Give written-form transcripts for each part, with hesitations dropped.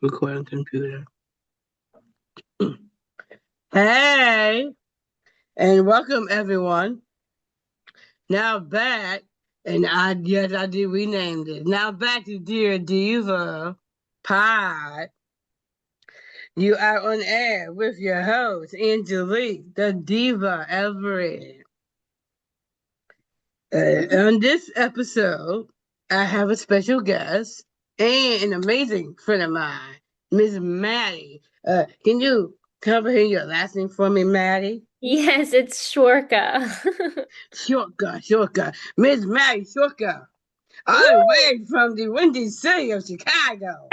Recording computer. Hey, and welcome everyone. Now back, and yes, I did renamed it. Now back to Dear Diva Pod. You are on air with your host, Angelique, the Diva Everett. On this episode, I have a special guest and an amazing friend of mine, Miss Maddie. Can you comprehend your last name for me, Maddie? Yes, it's Shorka. Shortcut. Miss Maddie Shortcut. All the Woo! way from the windy city of Chicago.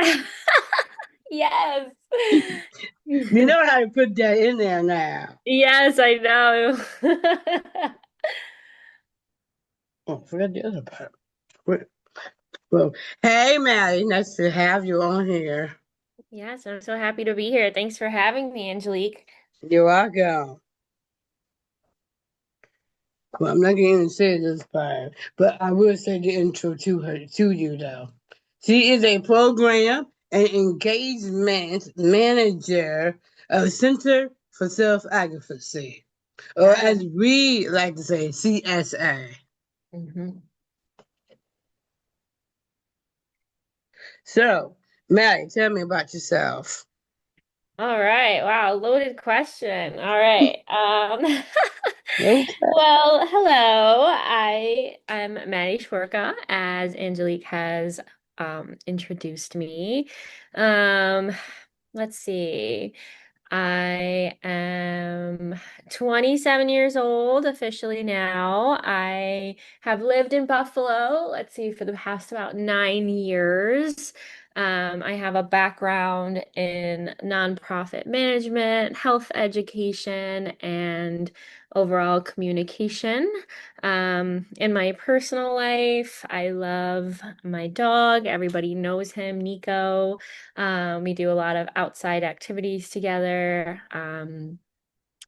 Yes. You know how to put that in there now. Yes, I know. Oh, forget the other part. Wait, well, hey, Maddie, nice to have you on here. Yes, I'm so happy to be here. Thanks for having me, Angelique. You're welcome. Well, I'm not going to say this part, but I will say the intro to her, to you, though. She is a program and engagement manager of Center for Self Advocacy, or Yes. as we like to say, CSA. hmm So, Maddie, tell me about yourself. All right. Wow, loaded question. All right. Okay. Well, hello. I am Maddie Shorka, as Angelique has introduced me. Um, let's see. I am 27 years old officially now. I have lived in Buffalo, let's see, for the past about 9 years. I have a background in nonprofit management, health education, and overall communication. In my personal life, I love my dog. Everybody knows him, Nico. We do a lot of outside activities together.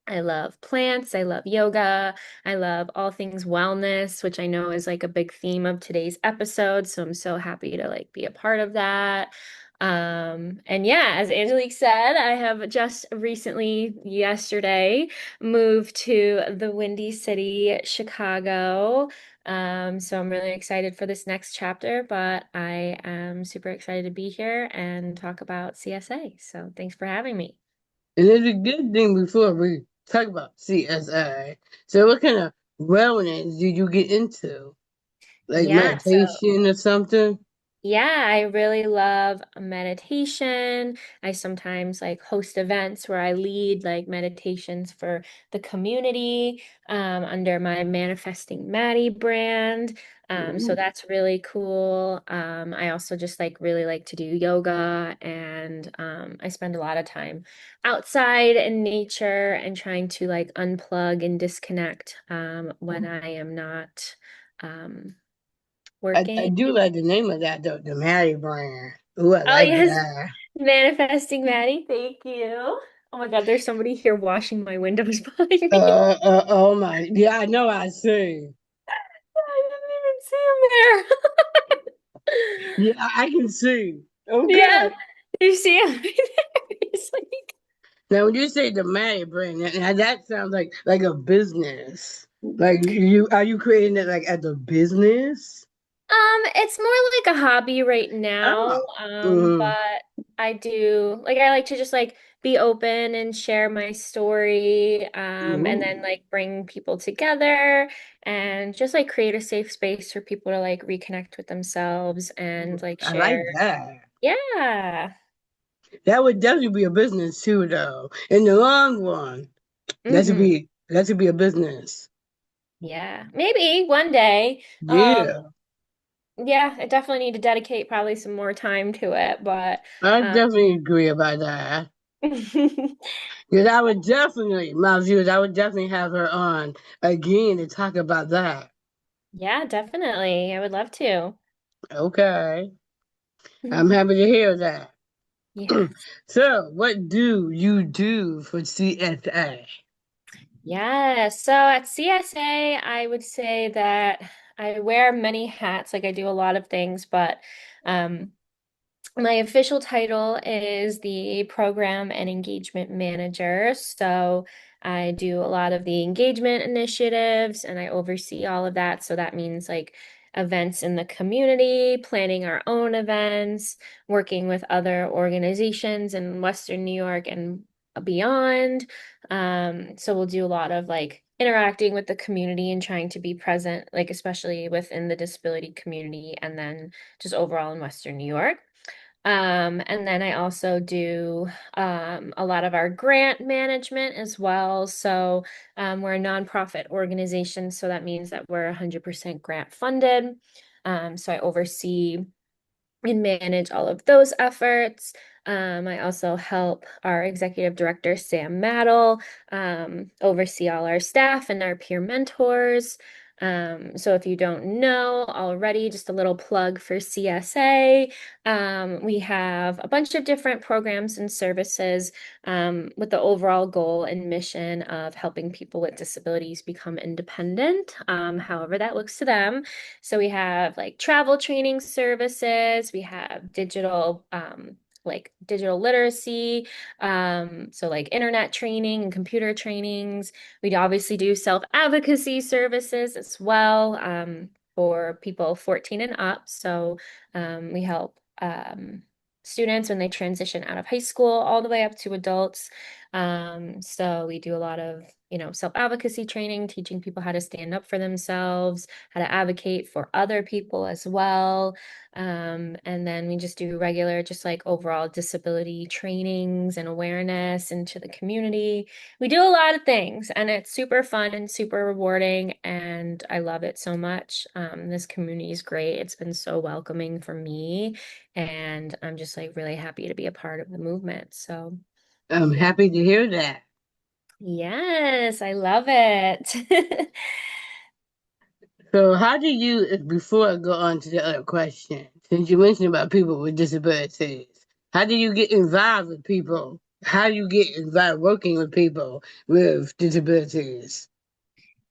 I love plants. I love yoga. I love all things wellness, which I know is like a big theme of today's episode. So I'm so happy to like be a part of that. And yeah, as Angelique said, I have just recently, yesterday, moved to the Windy City, Chicago. So I'm really excited for this next chapter, but I am super excited to be here and talk about CSA. So thanks for having me. And it's a good thing before we talk about CSI. So, what kind of wellness did you get into? Like Yeah, so meditation or something? yeah, I really love meditation. I sometimes like host events where I lead like meditations for the community under my Manifesting Maddie brand. So Ooh, that's really cool. I also just like really like to do yoga and I spend a lot of time outside in nature and trying to like unplug and disconnect when I am not um, I working. do like the name of that, though, the Maddie brand. Ooh, I Oh, like yes. that. Manifesting Maddie, thank you. Oh my God, there's somebody here washing my windows behind me. Oh my, yeah, I know, I see. I didn't even see him Yeah, I can see. there. Yeah, Okay. you see him right there. He's like, Now, when you say the Maddie brand, now that sounds like a business. Like you, are you creating it like as a business? It's more like a hobby right now. Oh. Mm-hmm. But I do like I like to just like be open and share my story, and then Ooh, like bring people together and just like create a safe space for people to like reconnect with themselves and like I like share. that. Yeah. That would definitely be a business too, though. In the long run, hmm that should be a business. Yeah. Maybe one day. Yeah, Yeah, I definitely need to dedicate probably some more time to it, but I um definitely agree about that. Because I would definitely, my viewers, I would definitely have her on again to talk about that. yeah, definitely. I would love to. Okay, I'm happy to hear that. Yes. So, what do you do for CSA? Yeah. So at CSA, I would say that I wear many hats. Like I do a lot of things, but um My official title is the Program and Engagement Manager. So I do a lot of the engagement initiatives and I oversee all of that. So that means like events in the community, planning our own events, working with other organizations in Western New York and beyond. So we'll do a lot of like interacting with the community and trying to be present, like especially within the disability community and then just overall in Western New York. And then I also do a lot of our grant management as well. So we're a nonprofit organization, so that means that we're 100% grant funded. So I oversee and manage all of those efforts. I also help our executive director, Sam Maddle, oversee all our staff and our peer mentors. So if you don't know already, just a little plug for CSA. We have a bunch of different programs and services with the overall goal and mission of helping people with disabilities become independent, however that looks to them. So we have like travel training services, we have digital like digital literacy, so like internet training and computer trainings. We obviously do self-advocacy services as well, for people 14 and up. So we help students when they transition out of high school all the way up to adults. So we do a lot of, self-advocacy training, teaching people how to stand up for themselves, how to advocate for other people as well. And then we just do regular, just like overall disability trainings and awareness into the community. We do a lot of things and it's super fun and super rewarding. And I love it so much. This community is great. It's been so welcoming for me. And I'm just like really happy to be a part of the movement. So, I'm yeah. happy to hear that. Yes, I love it. So, how do you, before I go on to the other question, since you mentioned about people with disabilities, how do you get involved with people? How do you get involved working with people with disabilities?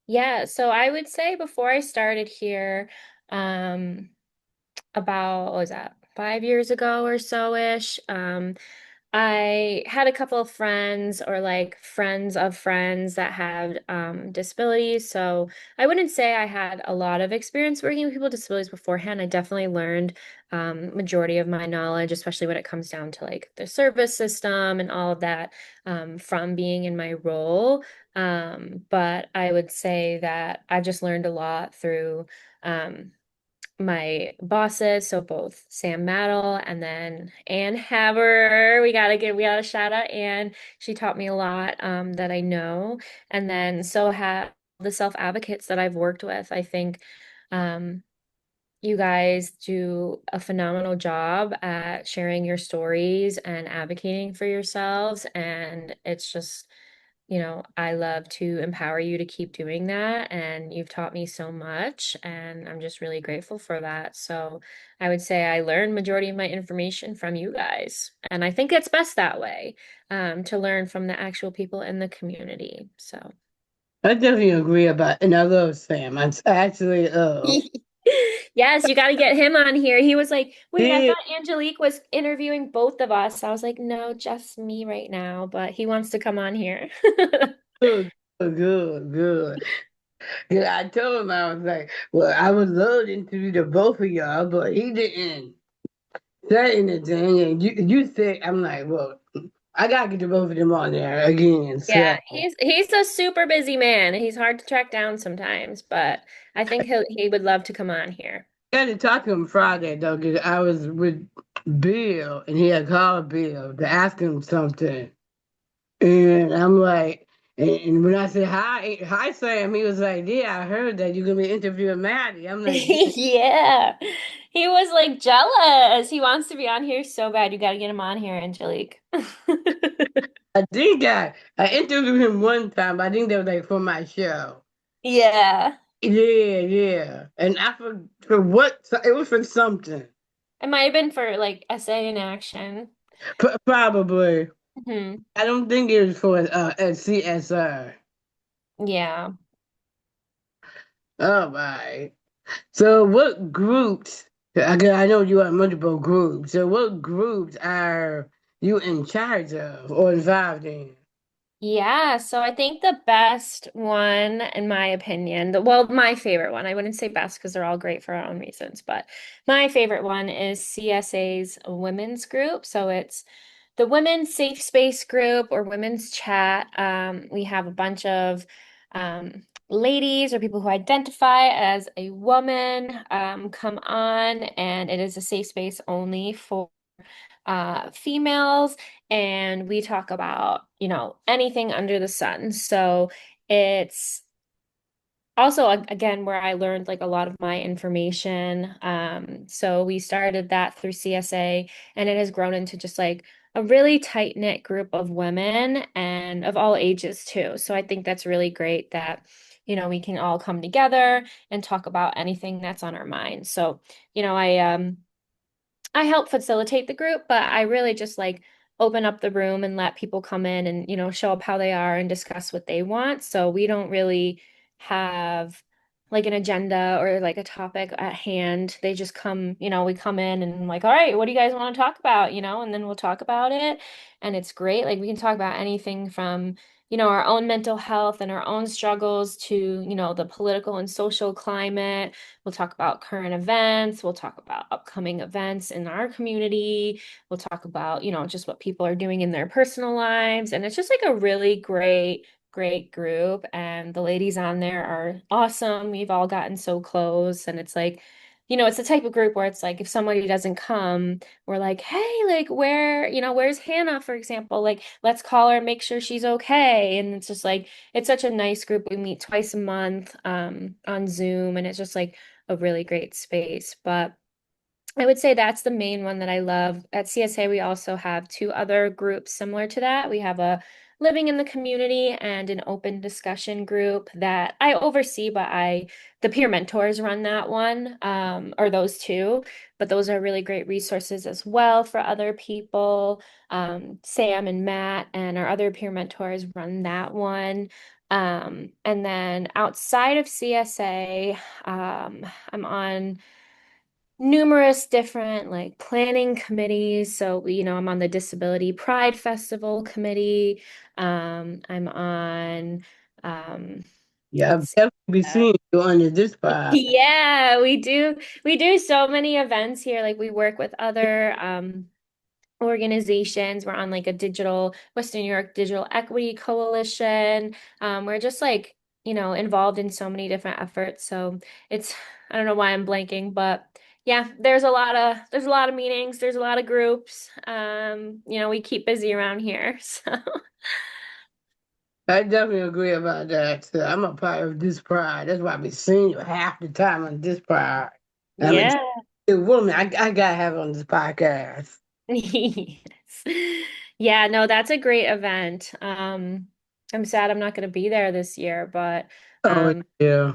Yeah, so I would say before I started here, um, about, what was that, 5 years ago or so-ish. I had a couple of friends or like friends of friends that had disabilities. So I wouldn't say I had a lot of experience working with people with disabilities beforehand. I definitely learned majority of my knowledge, especially when it comes down to like the service system and all of that, from being in my role. But I would say that I've just learned a lot through um, my bosses, so both Sam Maddle and then Ann Haber. We gotta shout out Ann. She taught me a lot that I know. And then so have the self-advocates that I've worked with. I think um you guys do a phenomenal job at sharing your stories and advocating for yourselves. And it's just, I love to empower you to keep doing that. And you've taught me so much, and I'm just really grateful for that. So I would say I learned majority of my information from you guys. And I think it's best that way, to learn from the actual people in the community. So. I definitely agree about, and I love Sam. I actually, Yes, you got to get him on here. He was like, wait, I he thought Angelique was interviewing both of us. I was like, no, just me right now, but he wants to come on here. good, good, good. Yeah, I told him I was like, well, I would love to interview the both of y'all, but he didn't say anything. And you said, I'm like, well, I gotta get the both of them on there again. So Yeah, he's a super busy man. He's hard to track down sometimes, but I think he would love to come on here. I had to talk to him Friday though, because I was with Bill and he had called Bill to ask him something. And I'm like, and when I said hi Sam, he was like, yeah, I heard that you're gonna be interviewing Maddie. I'm like, yeah. Yeah. He was like jealous. He wants to be on here so bad. You got to get him on here, Angelique. I think I interviewed him one time. I think that was like for my show. Yeah. Yeah, yeah. And I for what it was for something. It might have been for like essay in action. Probably. Hmm. I don't think it was for a CSR. Yeah. Oh my. So what groups? I know you are multiple groups. So what groups are you in charge of or involved in? Yeah, so I think the best one, in my opinion, well, my favorite one, I wouldn't say best because they're all great for our own reasons, but my favorite one is CSA's women's group. So it's the Women's Safe Space group or Women's Chat. We have a bunch of ladies or people who identify as a woman come on, and it is a safe space only for females, and we talk about, anything under the sun. So it's also, again, where I learned like a lot of my information. So we started that through CSA, and it has grown into just like a really tight-knit group of women and of all ages too. So I think that's really great that, we can all come together and talk about anything that's on our mind. So, I help facilitate the group, but I really just like open up the room and let people come in and, show up how they are and discuss what they want. So we don't really have like an agenda or like a topic at hand. They just come, we come in and like, all right, what do you guys want to talk about? And then we'll talk about it. And it's great. Like we can talk about anything from, our own mental health and our own struggles to, the political and social climate. We'll talk about current events. We'll talk about upcoming events in our community. We'll talk about, just what people are doing in their personal lives. And it's just like a really great group. And the ladies on there are awesome. We've all gotten so close. And it's like, it's the type of group where it's like if somebody doesn't come, we're like, hey, like where's Hannah, for example? Like, let's call her and make sure she's okay. And it's just like it's such a nice group. We meet twice a month on Zoom, and it's just like a really great space. But I would say that's the main one that I love. At CSA, we also have two other groups similar to that. We have a living in the community and an open discussion group that I oversee, but the peer mentors run that one, or those two. But those are really great resources as well for other people. Sam and Matt and our other peer mentors run that one. And then outside of CSA, I'm on numerous different like planning committees. So, I'm on the Disability Pride Festival committee. I'm on, Yeah, I've let's see. definitely be seeing you under this pod. Yeah, we do so many events here. Like we work with other organizations. We're on like a digital Western New York Digital Equity Coalition. We're just like, involved in so many different efforts. So it's, I don't know why I'm blanking, but yeah, there's a lot of meetings, there's a lot of groups. We keep busy around here. So I definitely agree about that. So I'm a part of this pride. That's why I be seeing you half the time on this pride. I'm a yeah. woman. I gotta have on this podcast. Yes. Yeah, no, that's a great event. I'm sad I'm not going to be there this year, but Oh um yeah.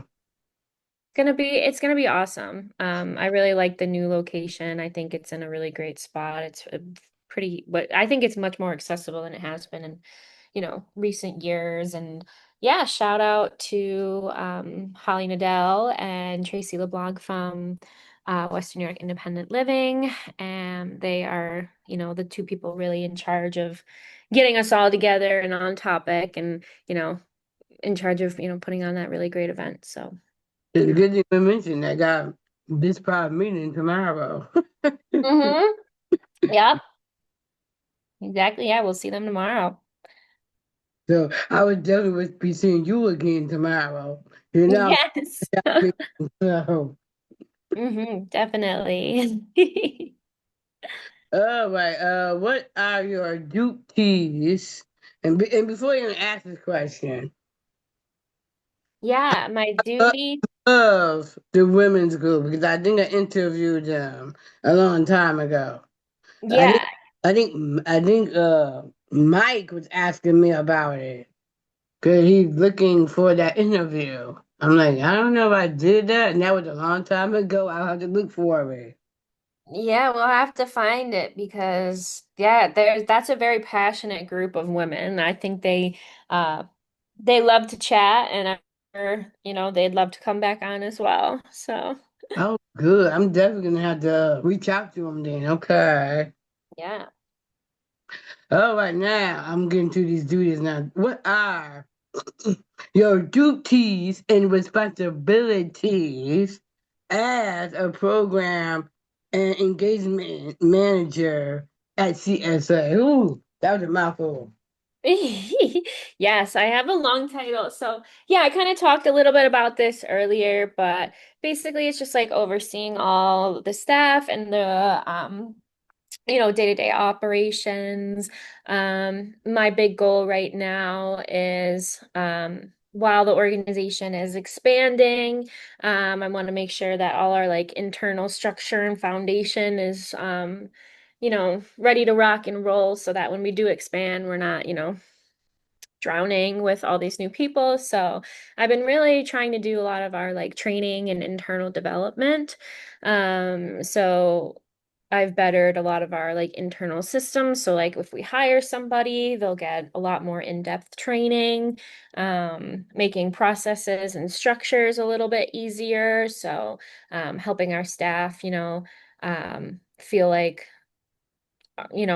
it's gonna be awesome. I really like the new location. I think it's in a really great spot. It's but I think it's much more accessible than it has been in, recent years. And yeah, shout out to Holly Nadell and Tracy LeBlanc from Western New York Independent Living. And they are, the two people really in charge of getting us all together and on topic and, in charge of, putting on that really great event. So It's a good thing you mentioned that got this pride meeting tomorrow. mm-hmm. Yep, exactly. Yeah, we'll see them tomorrow. So I would definitely be seeing you again tomorrow. You know, Yes. so Definitely. all right. What are your duties? And before you even ask this question, Yeah, my uh, duty. of the women's group because I think I interviewed them a long time ago. I think Yeah. I think Mike was asking me about it because he's looking for that interview. I'm like, I don't know if I did that, and that was a long time ago. I'll have to look for it. Yeah, we'll have to find it because yeah, that's a very passionate group of women. I think they love to chat and I'm sure, they'd love to come back on as well. So Oh, good. I'm definitely gonna have to reach out to him then. Okay. Yeah. All right, now I'm getting to these duties now. What are your duties and responsibilities as a program and engagement manager at CSA? Ooh, that was a mouthful. Yes, I have a long title. So, yeah, I kind of talked a little bit about this earlier, but basically it's just like overseeing all the staff and the day-to-day operations. My big goal right now is while the organization is expanding, I want to make sure that all our like internal structure and foundation is ready to rock and roll so that when we do expand, we're not, drowning with all these new people. So I've been really trying to do a lot of our like training and internal development. So I've bettered a lot of our like internal systems. So like if we hire somebody, they'll get a lot more in-depth training, making processes and structures a little bit easier. So helping our staff, feel like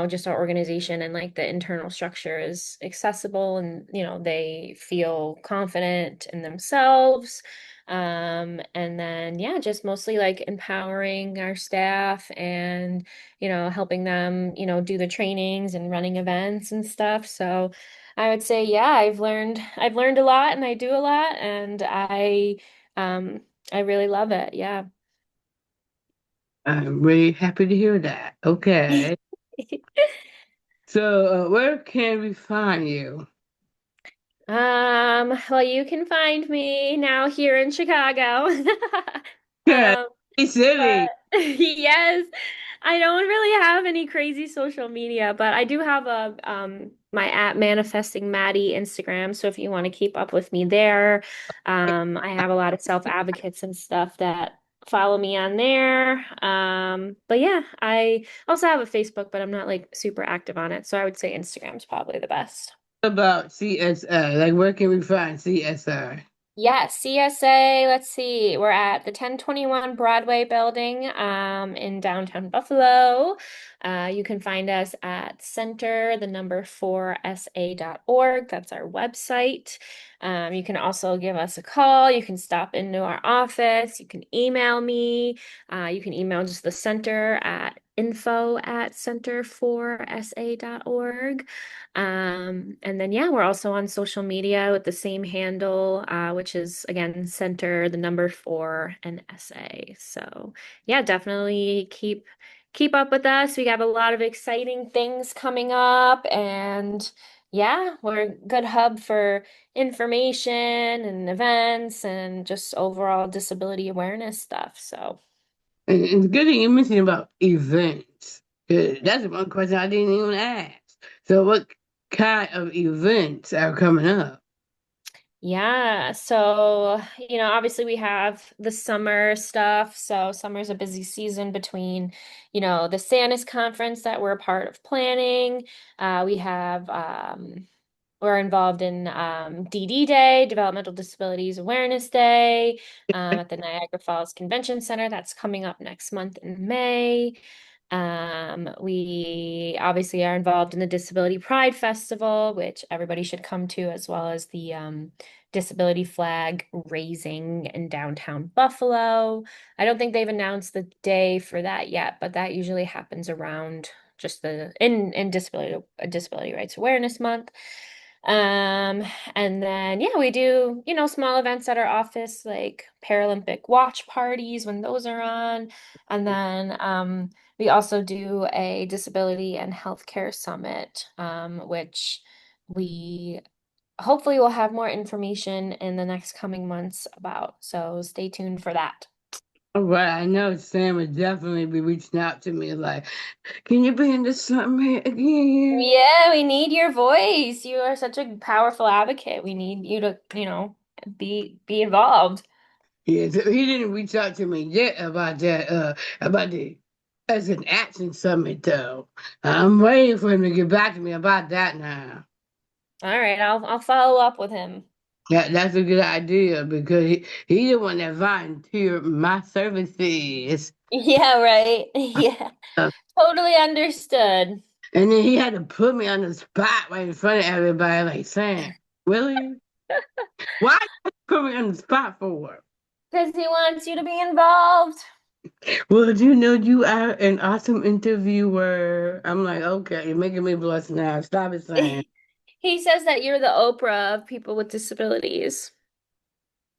just our organization and like the internal structure is accessible and, they feel confident in themselves. And then, yeah, just mostly like empowering our staff and, helping them, do the trainings and running events and stuff. So I would say, yeah, I've learned a lot and I do a lot and um, I really love it. Yeah. I'm really happy to hear that. Okay. So, where can we find you? Well, you can find me now here in Chicago. Yeah, Um, hey, silly. but yes, I don't really have any crazy social media, but I do have a my at Manifesting Maddie Instagram. So if you want to keep up with me there, I have a lot of self advocates and stuff that follow me on there. But yeah, I also have a Facebook, but I'm not like super active on it. So I would say Instagram's probably the best. About CSI. Like, where can we find CSI? Yeah, CSA, let's see. We're at the 1021 Broadway building in downtown Buffalo. You can find us at center, the number 4sa.org. That's our website. You can also give us a call. You can stop into our office. You can email me. You can email just the center at info@center4sa.org. And then, yeah, we're also on social media with the same handle, which is again center, the number 4 and SA. So, yeah, definitely keep up with us. We have a lot of exciting things coming up, and yeah, we're a good hub for information and events and just overall disability awareness stuff. So. And it's good that you mentioned about events. 'Cause that's one question I didn't even ask. So, what kind of events are coming up? Yeah, so obviously we have the summer stuff. So summer's a busy season between, the SANUS conference that we're a part of planning. We have we're involved in DD Day, Developmental Disabilities Awareness Day, at the Niagara Falls Convention Center. That's coming up next month in May. We obviously are involved in the Disability Pride Festival, which everybody should come to, as well as the disability flag raising in downtown Buffalo. I don't think they've announced the day for that yet, but that usually happens around just in disability rights awareness month. Um, and then yeah, we do, small events at our office like Paralympic watch parties when those are on. And then we also do a disability and healthcare summit, which we hopefully will have more information in the next coming months about. So stay tuned for that. All right, I know Sam would definitely be reaching out to me like, can you bring this something here again? Yeah, we need your voice. You are such a powerful advocate. We need you to, be involved. Yeah, so he didn't reach out to me yet about that, about the as an action summit though. I'm waiting for him to get back to me about that now. All right, I'll follow up with him. That's a good idea because he the one that volunteered my services. Yeah, right. Yeah. Uh, Totally understood. And then he had to put me on the spot right in front of everybody, like saying, "Really? Why you put me on the spot for?" Because he wants you to be involved. Well, you know you are an awesome interviewer. I'm like, okay, you're making me blush now. Stop it saying. He says that you're the Oprah of people with disabilities.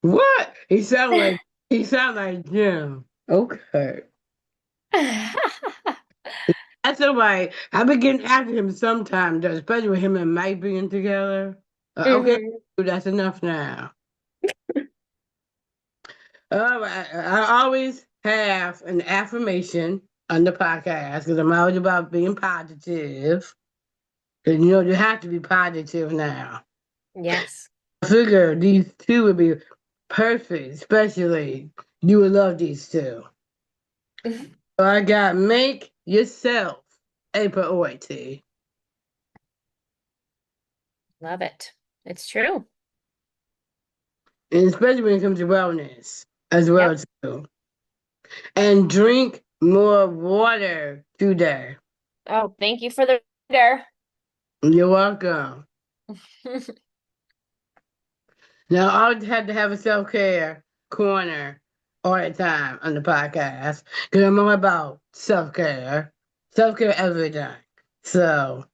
What? He sound like Jim. Okay. That's all right. I've been getting after him sometimes, though, especially with him and Mike being together. Okay, Hmm. that's enough now. All right. I always have an affirmation on the podcast because I'm always about being positive. Because, you have to be positive now. Yes. I figure these two would be perfect, especially you would love these two. So I got make yourself a priority, Love it. It's true. and especially when it comes to wellness as well Yep. too. And drink more water today. Oh, thank you for the reminder. You're welcome. Now I would have to have a self care corner all the time on the podcast because I'm all about self care every day. So.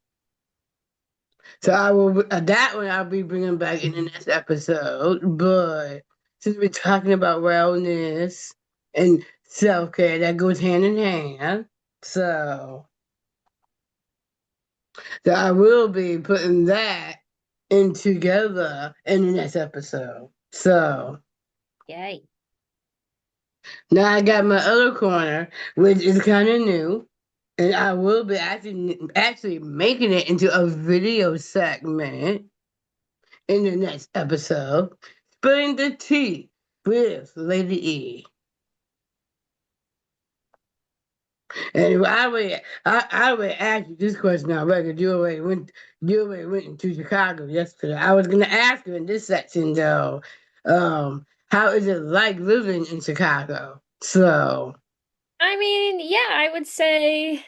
So I will that one I'll be bringing back in the next episode. But since we're talking about wellness and self care, that goes hand in hand. So so I will be putting that in together in the next episode. So Yay. now I got my other corner, which is kind of new. And I will be actually making it into a video segment in the next episode, spilling the tea with Lady E. And I would ask you this question already. You already went into Chicago yesterday. I was gonna ask you in this section though, how is it like living in Chicago? So I mean, yeah, I would say.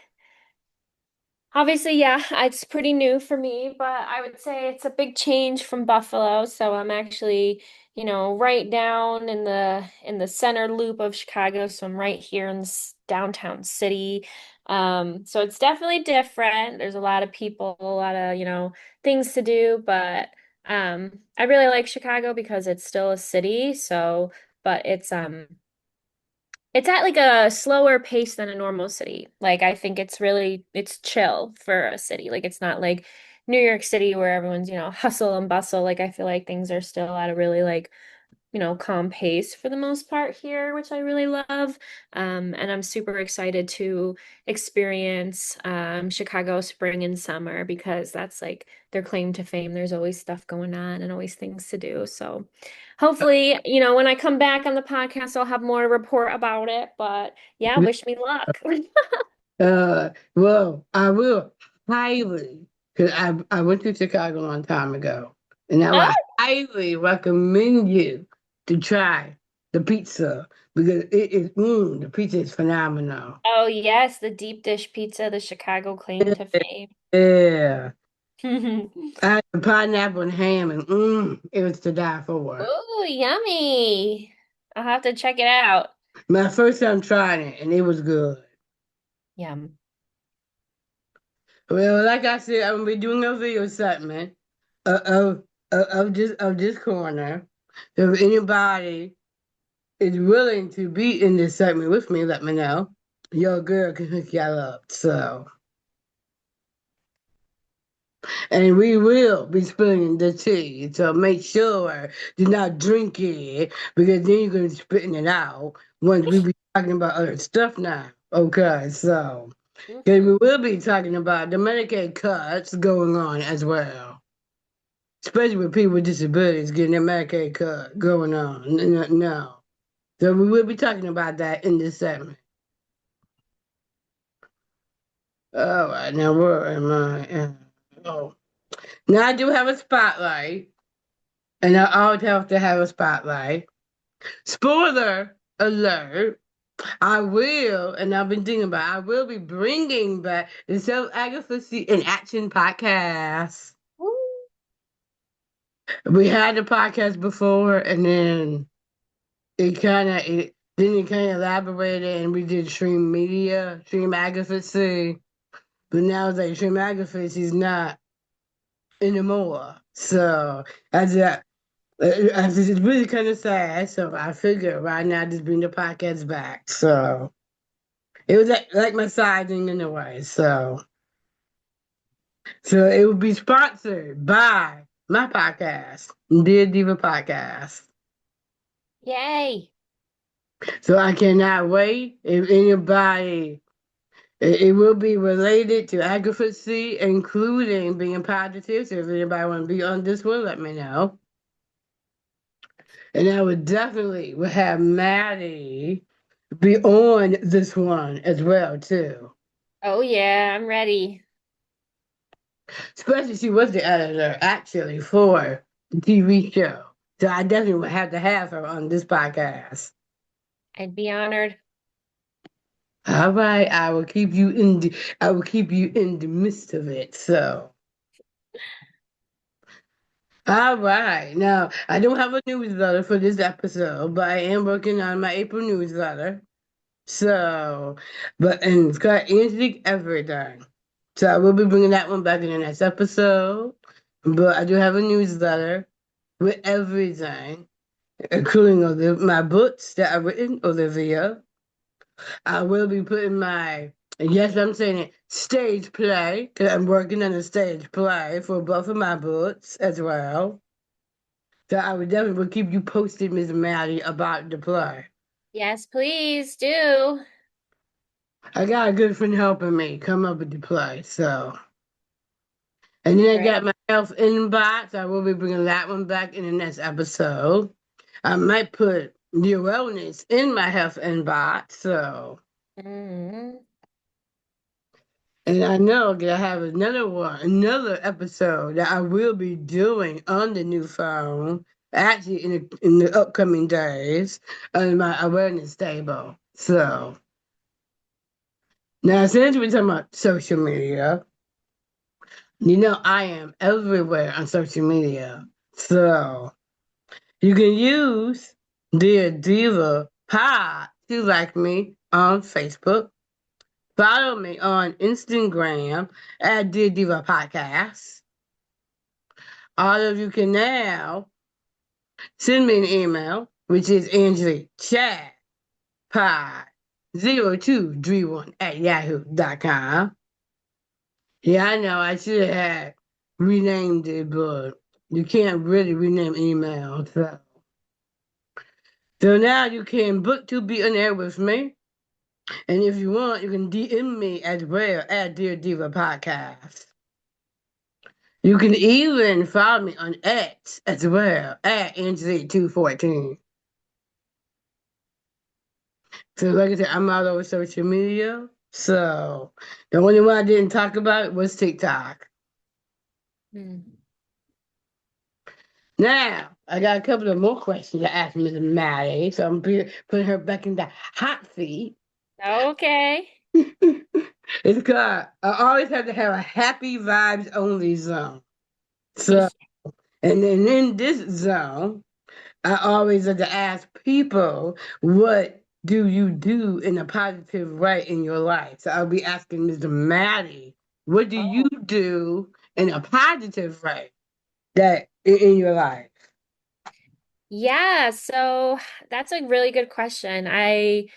Obviously, yeah, it's pretty new for me, but I would say it's a big change from Buffalo. So I'm actually, right down in the center loop of Chicago. So I'm right here in this downtown city. So it's definitely different. There's a lot of people, a lot of, things to do, but I really like Chicago because it's still a city. So, but it's at like a slower pace than a normal city. Like I think it's chill for a city. Like it's not like New York City where everyone's, hustle and bustle. Like I feel like things are still at a really like, calm pace for the most part here, which I really love. And I'm super excited to experience Chicago spring and summer because that's like their claim to fame. There's always stuff going on and always things to do. So hopefully, when I come back on the podcast, I'll have more to report about it. But yeah, wish me luck. well, I will highly, because I went to Chicago a long time ago, and I Oh, would highly recommend you to try the pizza because the pizza is phenomenal. oh yes, the deep dish pizza, the Chicago claim to fame. Yeah, I had the pineapple and ham, and it was to die for. Ooh, yummy. I'll have to check it out. My first time trying it, and it was good. Yum. Well, like I said, I'm gonna be doing a video segment of this corner. So if anybody is willing to be in this segment with me, let me know. Your girl can hook y'all up. So, and we will be spilling the tea. So make sure do not drink it because then you're gonna be spitting it out once we be talking about other stuff now. Okay, so because Hmm. we will be talking about the Medicaid cuts going on as well. Especially with people with disabilities getting their Medicaid cut going on. No. So we will be talking about that in this segment. All right, now where am I? Oh, now I do have a spotlight, and I always have to have a spotlight. Spoiler alert. I will, and I've been thinking about it, I will be bringing back the Self Advocacy in Action podcast. Woo. We had the podcast before, and then it kind of elaborated, and we did stream advocacy. But now it's like stream advocacy is not anymore. So it's really kind of sad. So I figured right now just bring the podcast back. So it was like my siding in a way. So it will be sponsored by my podcast, Dear Diva Podcast. Yay. So I cannot wait. If anybody, it will be related to advocacy, including being positive. So if anybody want to be on this one, let me know. And I would definitely would have Maddie be on this one as well too. Oh yeah, I'm ready. Especially she was the editor actually for the TV show. So I definitely would have to have her on this podcast. I'd be honored. All right, I will keep you in the midst of it. So all right. Now I don't have a newsletter for this episode, but I am working on my April newsletter. So, and it's got Angelique everything. So I will be bringing that one back in the next episode. But I do have a newsletter with everything, including my books that I've written, Olivia. I will be putting yes, I'm saying it, stage play, because I'm working on a stage play for both of my books as well. So I would definitely will keep you posted, Miss Maddie, about the play. Yes, please do. I got a good friend helping me come up with the play, so. And then I Great. got my health inbox. I will be bringing that one back in the next episode. I might put your wellness in my health inbox, so. Mm. And I know that I have another episode that I will be doing on the new phone, actually in the upcoming days, on my awareness table. So now, since we're talking about social media, I am everywhere on social media. So you can use Dear Diva Pod to like me on Facebook. Follow me on Instagram at Dear Diva Podcast. All of you can now send me an email, which is Angelique Chat Pod 0231 at yahoo.com. Yeah, I know I should have had renamed it, but you can't really rename email. So now you can book to be on air with me. And if you want, you can DM me as well at Dear Diva Podcast. You can even follow me on X as well at NZ214. So like I said, I'm all over social media. So the only one I didn't talk about was TikTok. Mm. Now, I got a couple of more questions to ask Miss Maddie. So I'm putting her back in the hot seat. Okay. It's called, I always have to have a happy vibes only zone. So, and then in this zone, I always have to ask people, what do you do in a positive way in your life? So I'll be asking Ms. Maddie, what do you Oh. do in a positive way that in your life? Yeah, so that's a really good question. I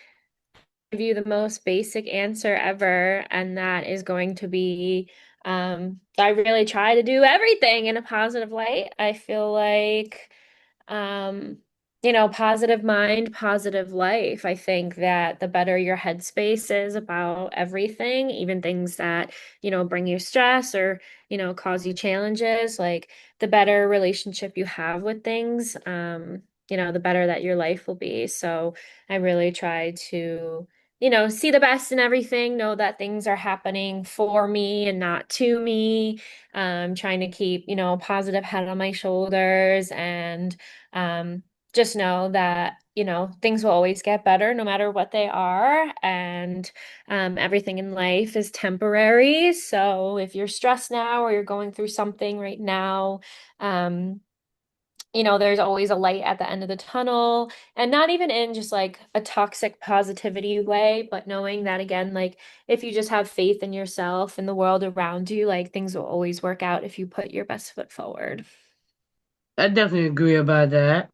give you the most basic answer ever, and that is going to be I really try to do everything in a positive light. I feel like um, positive mind, positive life. I think that the better your headspace is about everything, even things that, bring you stress or, cause you challenges, like the better relationship you have with things, the better that your life will be. So I really try to see the best in everything, know that things are happening for me and not to me. Trying to keep, a positive head on my shoulders and um, just know that, things will always get better no matter what they are. And everything in life is temporary. So if you're stressed now or you're going through something right now, um, there's always a light at the end of the tunnel, and not even in just like a toxic positivity way, but knowing that again, like if you just have faith in yourself and the world around you, like things will always work out if you put your best foot forward. I definitely agree about that.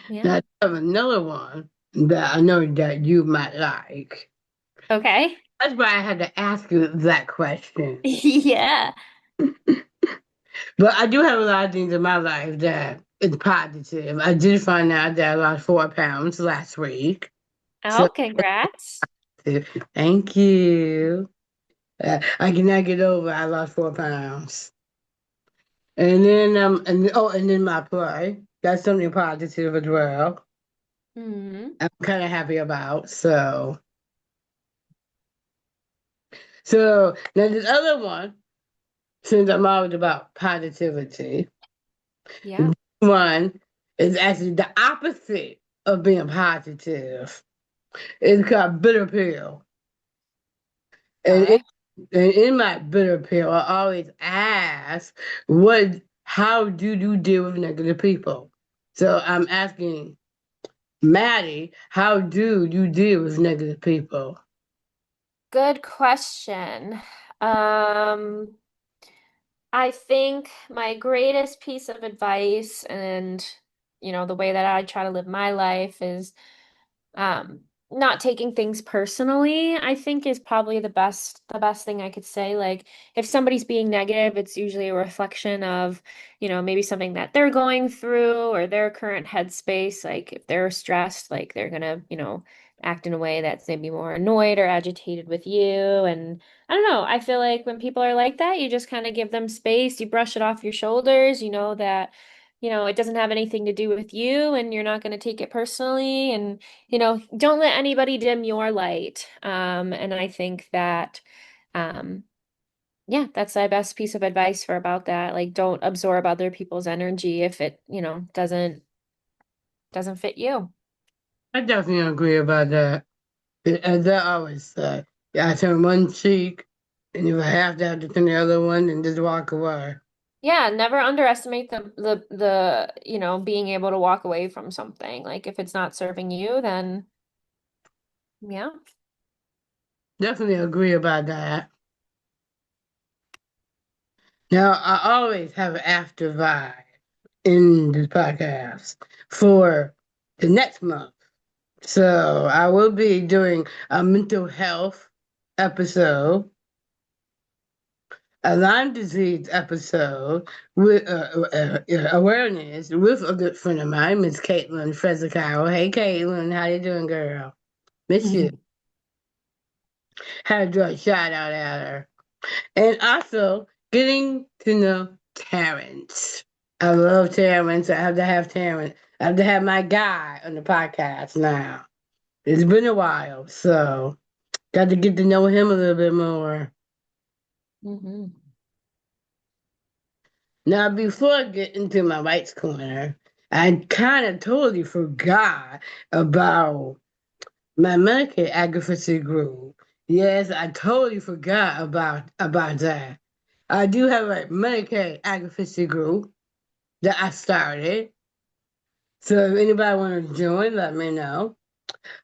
Yeah. Now, I have another one that I know that you might like. Okay. That's why I had to ask you that question. Yeah. But I do have a lot of things in my life that is positive. I did find out that I lost 4 pounds last week. So Oh, congrats. thank you. I cannot get over I lost 4 pounds. And then my play. That's something positive as well. Hmm. I'm kind of happy about. So now this other one, since I'm always about positivity, Yeah. one is actually the opposite of being positive. It's called bitter pill. And, it, Okay. and in my bitter pill, I always ask, how do you deal with negative people? So I'm asking Maddie, how do you deal with negative people? Good question. Um, I think my greatest piece of advice and, the way that I try to live my life is um not taking things personally. I think is probably the best thing I could say. Like if somebody's being negative, it's usually a reflection of, maybe something that they're going through or their current headspace. Like if they're stressed, like they're gonna, act in a way that's maybe more annoyed or agitated with you. And I don't know, I feel like when people are like that, you just kind of give them space, you brush it off your shoulders, you know that it doesn't have anything to do with you and you're not going to take it personally. And don't let anybody dim your light. And I think that, um, yeah, that's my best piece of advice for about that. Like, don't absorb other people's energy if it, doesn't fit you. I definitely agree about that. As I always say, I turn one cheek, and if I have to turn the other one and just walk away. Yeah, never underestimate the being able to walk away from something. Like, if it's not serving you, then yeah. Definitely agree about that. Now, I always have an after vibe in this podcast for the next month. So I will be doing a mental health episode, a Lyme disease episode with awareness with a good friend of mine, Miss Caitlin Fezicao. Hey, Caitlin, how you doing, girl? Miss you. Mhm. Had to do a shout out at her. And also getting to know Terrence. I love Terrence. I have to have Terrence. I have to have my guy on the podcast now. It's been a while, so got to get to know him a little bit more. Mhm. Now, before I get into my rights corner, I kind of totally forgot about my Medicaid advocacy group. Yes, I totally forgot about that. I do have a Medicaid advocacy group that I started. So if anybody want to join, let me know.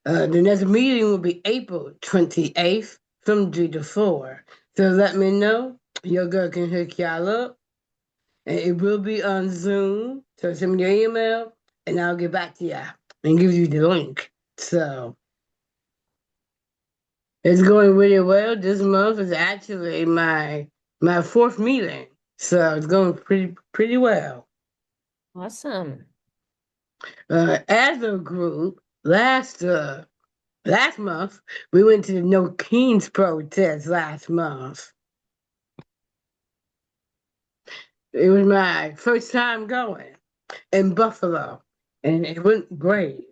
The next meeting will be April 28th from 3 to 4. So let me know. Your girl can hook y'all up. And it will be on Zoom. So send me your email and I'll get back to you and give you the link. So it's going really well. This month is actually my fourth meeting. So it's going pretty well. Awesome. As a group, last month we went to the No Kings protest last month. It was my first time going in Buffalo, and it went great.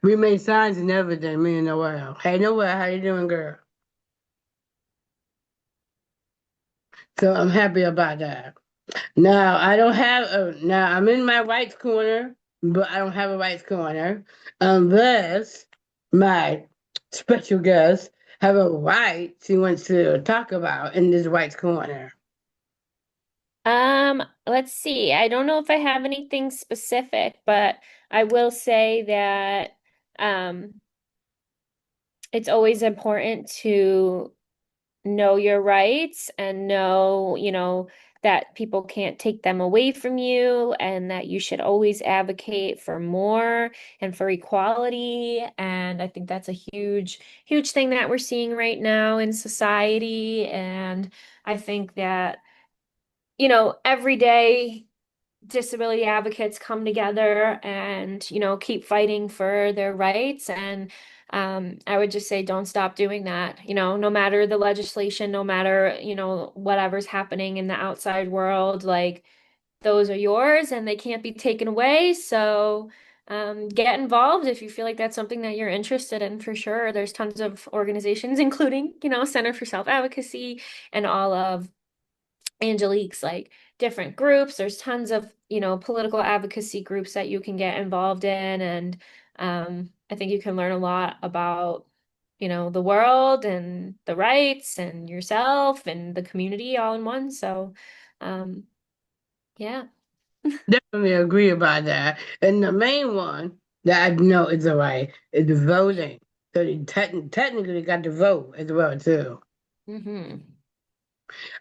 We made signs and everything, me and Noel. Hey, Noel, how you doing, girl? So I'm happy about that. Now I don't have a. Now I'm in my rights corner, but I don't have a rights corner unless my special guest have a right she wants to talk about in this rights corner. Let's see. I don't know if I have anything specific, but I will say that um it's always important to know your rights and know, that people can't take them away from you and that you should always advocate for more and for equality. And I think that's a huge, huge thing that we're seeing right now in society. And I think that, every day disability advocates come together and, keep fighting for their rights. And I would just say don't stop doing that. No matter the legislation, no matter, whatever's happening in the outside world, like those are yours and they can't be taken away. So get involved if you feel like that's something that you're interested in for sure. There's tons of organizations, including, Center for Self-Advocacy and all of Angelique's like different groups. There's tons of, political advocacy groups that you can get involved in. And I think you can learn a lot about, the world and the rights and yourself and the community all in one. So, um, yeah. Definitely agree about that. And the main one that I know is a right is the voting. So they technically got to vote as well too. hmm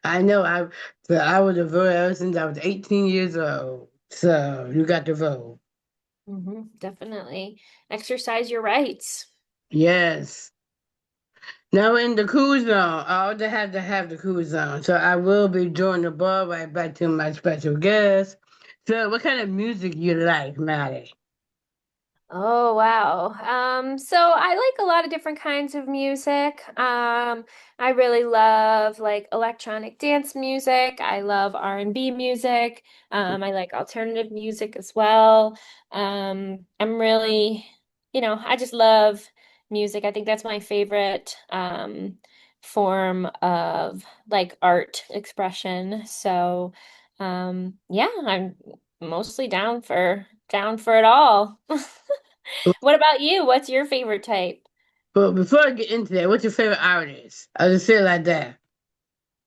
I know I was a voter ever since I was 18 years old. So you got to vote. Definitely. Exercise your rights. Yes. Now in the cool zone, I also have to have the cool zone. So I will be joining the ball right back to my special guest. So what kind of music you like, Maddie? Oh, wow. So I like a lot of different kinds of music. I really love like electronic dance music. I love R&B music. I like alternative music as well. I'm really, I just love music. I think that's my favorite form of like art expression. So, yeah, I'm mostly down for it all. What about you? What's your favorite type? But before I get into that, what's your favorite artist? I'll just say it like that.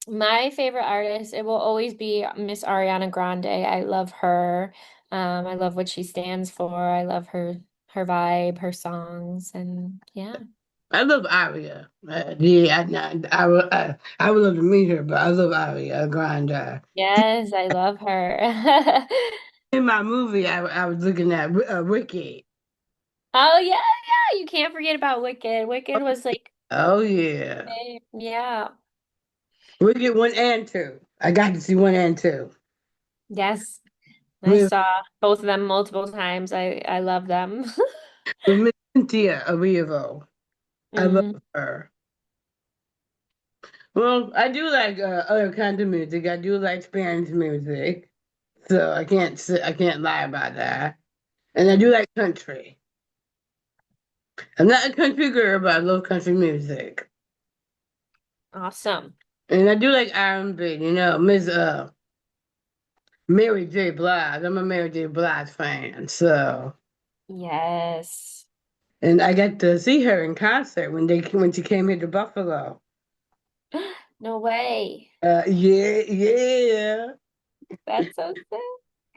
My favorite artist, it will always be Miss Ariana Grande. I love her. I love what she stands for. I love her vibe, her songs, and yeah. I love Aria. Yeah, I would love to meet her, but I love Aria Grande. Yes, I love her. In my movie, I was looking at Wicked. Oh yeah, yeah, you can't forget about Wicked. Wicked was like, Oh yeah, yeah. Wicked 1 and 2. I got to see 1 and 2 Yes. I with saw both of them multiple times. I love them. Miss Cynthia Erivo. I love Mm, her. Well, I do like other kinds of music. I do like Spanish music, so I can't lie about that. And I do mm, like country. I'm not a country girl, but I love country music. awesome. And I do like R&B, Miss Mary J. Blige. I'm a Mary J. Blige fan. So, Yes. and I got to see her in concert when she came here to Buffalo. No way. Yeah, yeah. That's so sick.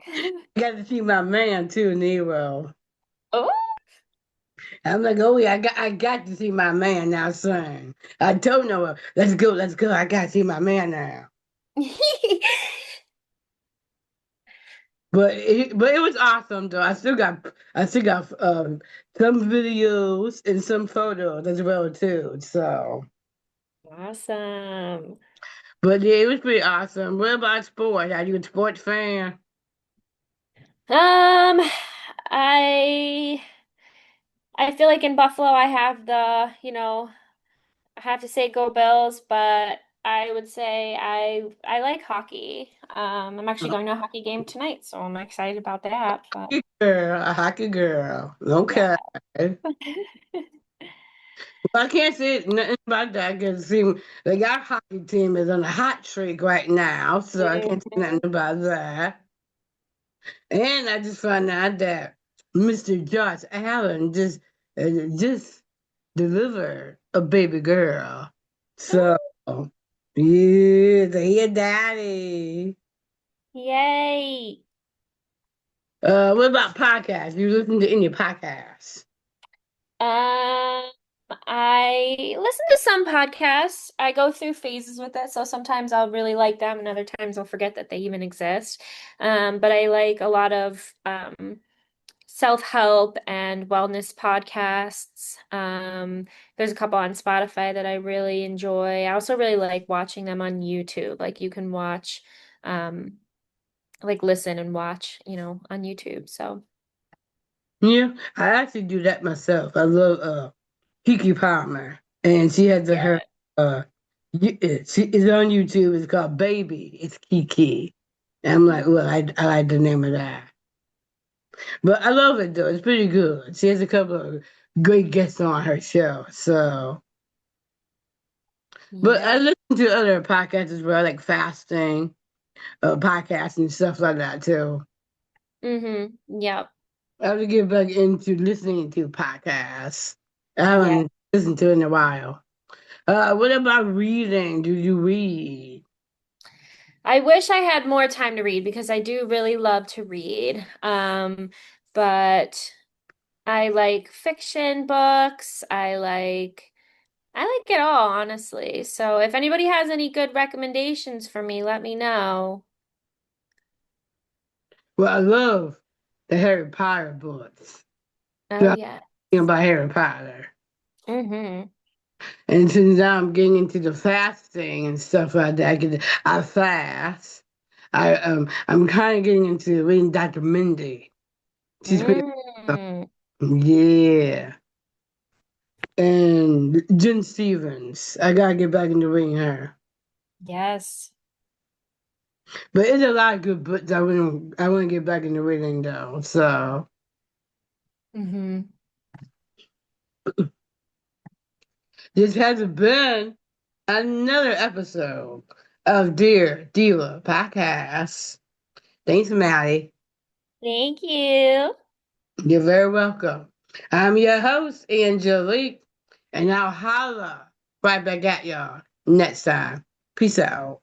I got to see my man too, Nero. Oh. I'm like, oh yeah, I got to see my man now, son. I told Noah, let's go. I got to see my man now. But it was awesome though. I still got some videos and some photos as well too. So, Awesome. but yeah, it was pretty awesome. What about sports? Are you a sports fan? Um, I I feel like in Buffalo I have I have to say go Bills, but I would say I like hockey. I'm actually going to a hockey game tonight, so I'm excited about that. But Hockey girl, a hockey girl. yeah. Okay. Well, I can't say nothing about that because see, like our hockey team is on a hot streak right now, so I can't say nothing Mhm. about that. And I just found out that Mr. Josh Allen just delivered a baby girl. So yeah, he a daddy. Yay. What about podcasts? You listen to any podcasts? Um, I listen to some podcasts. I go through phases with it, so sometimes I'll really like them, and other times I'll forget that they even exist. But I like a lot of self-help and wellness podcasts. There's a couple on Spotify that I really enjoy. I also really like watching them on YouTube. Like you can watch, um, like listen and watch, on YouTube. So Yeah, I actually do that myself. I love Kiki Palmer, and she has her yeah. she is on YouTube. It's called Baby. It's Kiki, and I'm like, well, I like the name of that. But I love it though. It's pretty good. She has a couple of great guests on her show. So, but I Yeah. listen to other podcasts as well, like fasting podcasts and stuff like that too. Mm-hmm. Yep. I have to get back into listening to podcasts. I Yeah. haven't listened to in a while. What about reading? Do you read? I wish I had more time to read because I do really love to read. But I like fiction books. I like it all, honestly. So if anybody has any good recommendations for me, let me know. Well, I love the Harry Potter books. So Oh I'm yeah. thinking about Harry Potter. Mm-hmm. And since now I'm getting into the fasting and stuff like that, I fast. I'm kind of getting into reading Dr. Mindy. She's pretty, Mm. yeah. And Jen Stevens. I gotta get back into reading her. Yes. But it's a lot of good books I want to get back into reading though. So Mm-hmm. this has been another episode of Dear Diva Podcast. Thanks, Maddie. Thank you. You're very welcome. I'm your host, Angelique, and I'll holla right back at y'all next time. Peace out.